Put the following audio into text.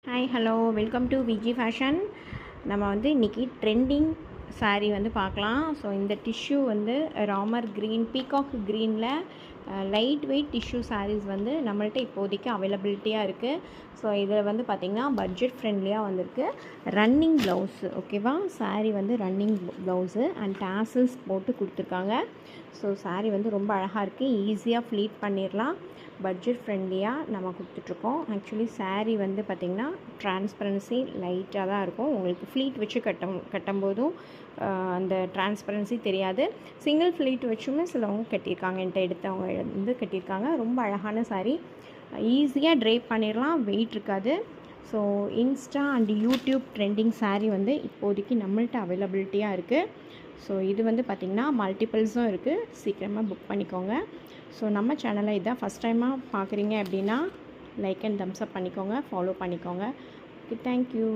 Hi hello welcome to Viji fashion. நம்ம வந்து இன்றைக்கி ட்ரெண்டிங் சாரீ வந்து பார்க்கலாம். ஸோ இந்த டிஷ்யூ வந்து ராமர் க்ரீன் பீகாக் க்ரீனில் லைட் வெயிட் டிஷ்யூ சாரீஸ் வந்து நம்மள்ட்ட இப்போதைக்கு அவைலபிலிட்டியாக இருக்குது. ஸோ இதில் வந்து பார்த்திங்கன்னா பட்ஜெட் ஃப்ரெண்ட்லியாக வந்திருக்கு. ரன்னிங் ப்ளவுஸு ஓகேவா, சாரீ வந்து ரன்னிங் ப்ளவுஸு அண்ட் டாசல்ஸ் போட்டு கொடுத்துருக்காங்க. ஸோ சாரீ வந்து ரொம்ப அழகாக இருக்குது, ஈஸியாக ஃப்ளீட் பண்ணிடலாம், பட்ஜெட் ஃப்ரெண்ட்லியாக நம்ம கொடுத்துட்ருக்கோம். ஆக்சுவலி சாரீ வந்து பார்த்திங்கன்னா டிரான்ஸ்பரன்சி லைட்டாக தான் இருக்கும். உங்களுக்கு ஃப்ளீட் வச்சு கட்டும்போதும் அந்த டிரான்ஸ்பரன்சி தெரியாது. சிங்கிள் ஃப்ளீட் வச்சுமே சிலவங்க கட்டியிருக்காங்க, என்கிட்ட எடுத்தவங்க வந்து கட்டியிருக்காங்க. ரொம்ப அழகான சாரீ, ஈஸியாக ட்ரேப் பண்ணிடலாம், வெயிட் இருக்காது. So Insta and YouTube trending sari வந்து இப்போதைக்கு நம்மள்ட்ட அவைலபிலிட்டியாக இருக்குது. ஸோ இது வந்து பார்த்திங்கன்னா மல்டிபிள்ஸும் இருக்குது, சீக்கிரமாக புக் பண்ணிக்கோங்க. ஸோ நம்ம சேனலை இதான் ஃபஸ்ட் டைமாக பார்க்குறீங்க அப்படின்னா லைக் அண்ட் தம்ஸ் அப் பண்ணிக்கோங்க, ஃபாலோ பண்ணிக்கோங்க. Okay, thank you.